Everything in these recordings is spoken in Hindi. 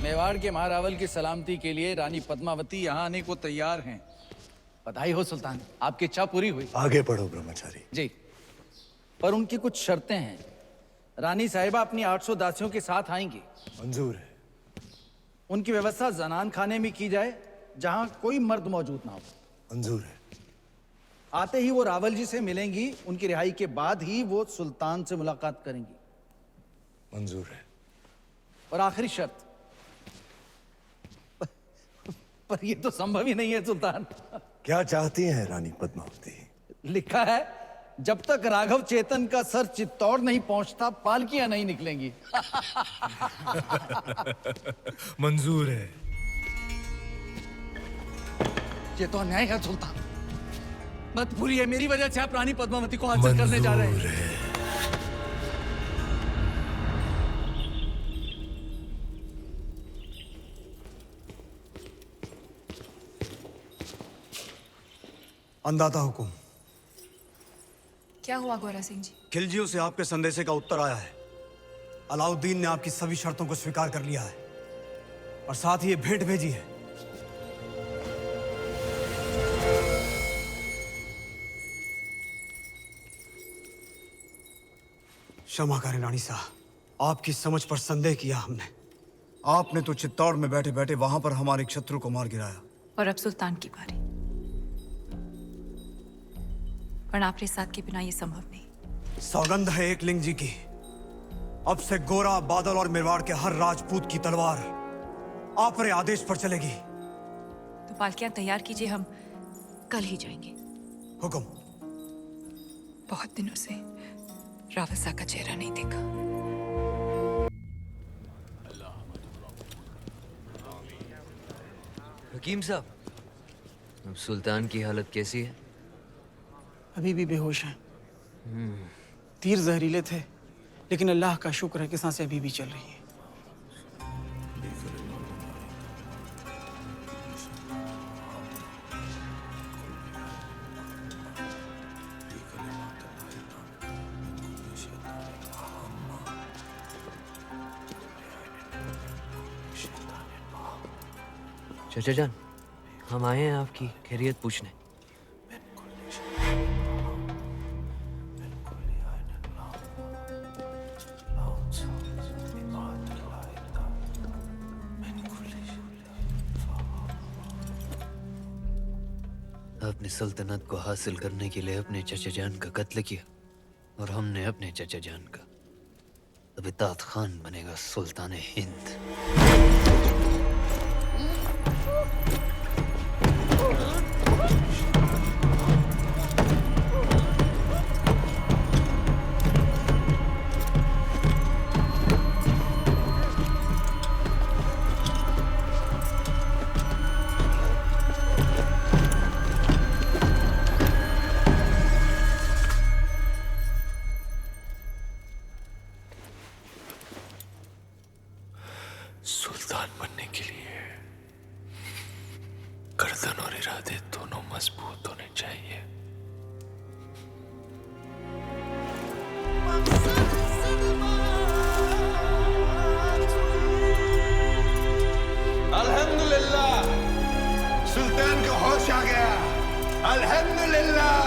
मेवाड़ के महारावल की सलामती के लिए रानी पद्मावती यहाँ आने को तैयार हैं। बधाई हो सुल्तान, आपकी इच्छा पूरी हुई। आगे बढ़ो ब्रह्मचारी। जी, पर उनकी कुछ शर्तें हैं। रानी साहिबा अपनी 800 दासियों के साथ आएंगी। मंजूर है। उनकी व्यवस्था जनान खाने में की जाए, जहाँ कोई मर्द मौजूद ना हो। मंजूर है। आते ही वो रावल जी से मिलेंगी। उनकी रिहाई के बाद ही वो सुल्तान से मुलाकात करेंगी। मंजूर है। और आखिरी शर्त, पर ये तो संभव ही नहीं है सुल्तान। क्या चाहती हैं रानी पद्मावती? लिखा है, जब तक राघव चेतन का सर चित्तौड़ नहीं पहुंचता पालकियां नहीं निकलेंगी। मंजूर है। ये तो अन्याय है सुल्तान। मत भूलिए, मेरी वजह से आप रानी पद्मावती को हासिल करने जा रहे हैं। अंदाता हुकुम। क्या हुआ गोरा सिंह जी? खिलजियों से आपके संदेशे का उत्तर आया है। अलाउद्दीन ने आपकी सभी शर्तों को स्वीकार कर लिया है और साथ ही ये भेंट भेजी है। क्षमा करें रानी साहब, आपकी समझ पर संदेह किया हमने। आपने तो चित्तौड़ में बैठे बैठे वहां पर हमारे शत्रु को मार गिराया। और अब सुल्तान की बारी। पर आपके साथ के बिना ये संभव नहीं। सौगंध है एकलिंग जी की, अब से गोरा, बादल और मेवाड़ के हर राजपूत की तलवार आप रे आदेश पर चलेगी। तो पालकियां तैयार कीजिए, हम कल ही जाएंगे। हुक्म। बहुत दिनों से रावल साहब का चेहरा नहीं देखा। हकीम साहब, अब सुल्तान की हालत कैसी है? अभी भी बेहोश हैं। तीर जहरीले थे, लेकिन अल्लाह का शुक्र है कि सांसें अभी भी चल रही हैं। चाचा जान, हम आए हैं आपकी खैरियत पूछने। आपने सल्तनत को हासिल करने के लिए अपने चचा जान का कत्ल किया और हमने अपने चचा जान का। अब इतात खान बनेगा सुल्तान हिंद। सुल्तान बनने के लिए गर्दन और इरादे दोनों मजबूत होने चाहिए। अल्हम्दुलिल्लाह, सुल्तान को होश आ गया। अल्हम्दुलिल्लाह,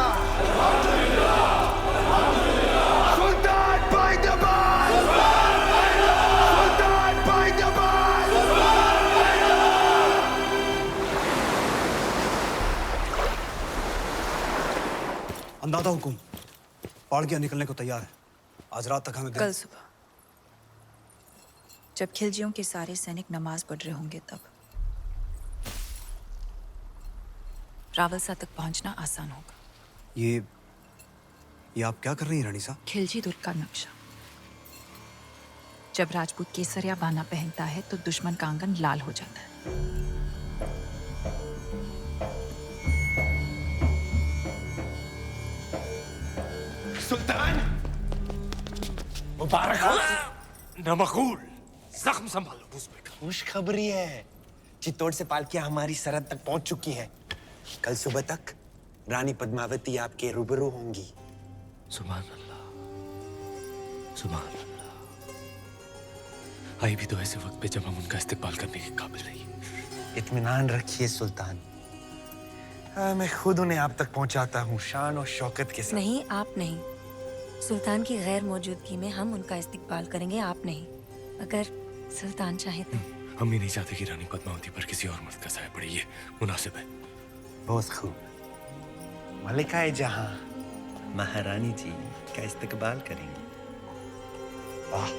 सुल्तान बाइदबाद, सुल्तान बाइदबाद। अंदाता हुकुम, पालकियां निकलने को तैयार है। आज रात तक हमें कल सुबह जब खिलजियों के सारे सैनिक नमाज पढ़ रहे होंगे, तब रावल साहब तक पहुंचना आसान होगा। ये आप क्या कर रही हैं रानी साहब? खिलजी दुर्ग का नक्शा। जब राजपूत केसरिया बाना पहनता है तो दुश्मन का आंगन लाल हो जाता है। सुल्तान मुबारक हो। नमकूल, जख्म संभालो बुज़्दिक। खुशखबरी है, चित्तौड़ से पालकियां हमारी सरहद तक पहुंच चुकी हैं। कल सुबह तक रानी पद्मावती आपके रूबरू होंगी। सुभान अल्लाह, सुभान अल्लाह। आई भी तो ऐसे वक्त पे जब हम उनका इस्तेमाल करने के काबिल नहीं। इत्मीनान रखिए सुल्तान, मैं खुद उन्हें आप तक पहुंचाता हूँ शान और शौकत के साथ। नहीं, आप नहीं। सुल्तान की गैर मौजूदगी में हम उनका इस्तेमाल करेंगे, आप नहीं। अगर सुल्तान चाहे तो। हम भी नहीं चाहते कि रानी पद्मावती पर किसी और मर्द का साया पड़े, ये मुनासिब है। बहुत खूब। मलिकाए जहां महारानी जी का इस्तकबाल करेंगे। वाह।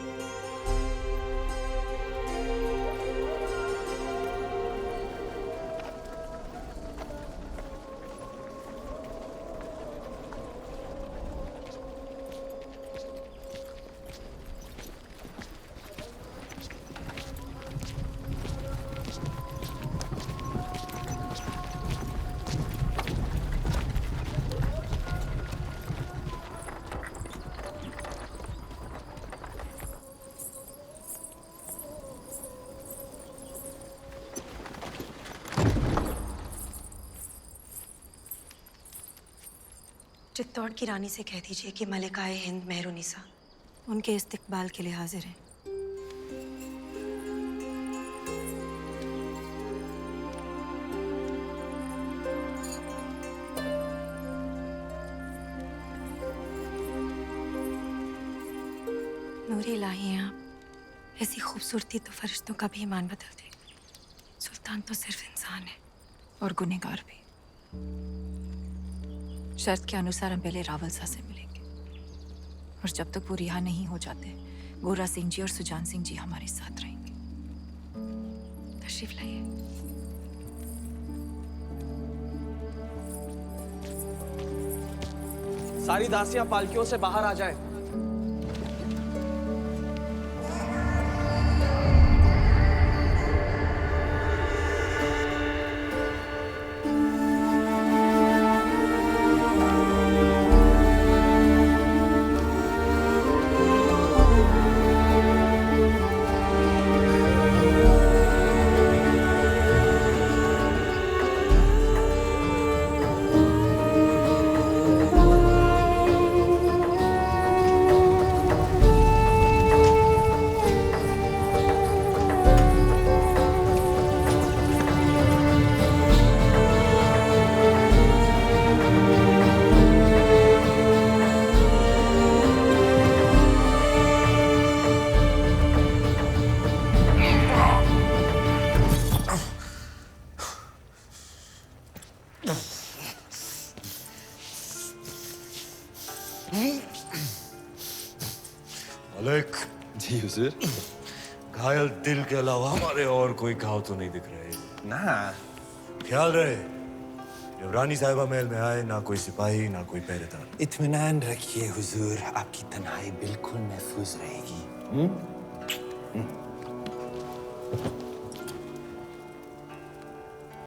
चित्तौड़ की रानी से कह दीजिए कि मलिकाए हिंद मेहरुनिसा उनके इस्तकबाल के लिए हाजिर है। नूरे इलाही हैं आप, ऐसी खूबसूरती तो फरिश्तों का भी ईमान बदल देगी। सुल्तान तो सिर्फ इंसान है और गुनहगार भी। शर्त के अनुसार हम पहले रावल शाह से मिलेंगे, और जब तक वो रिहा नहीं हो जाते, गोरा सिंह जी और सुजान सिंह जी हमारे साथ रहेंगे। तशरीफ लाइए। सारी दासियां पालकियों से बाहर आ जाएं। मलिक जी हुजूर। घायल दिल के अलावा हमारे और कोई घाव तो नहीं दिख रहे ना। ख्याल रहे, जब रानी साहिबा महल में आए ना कोई सिपाही ना कोई पहरेदार। इत्मीनान रखिए हुजूर, आपकी तन्हाई बिल्कुल महफूज रहेगी।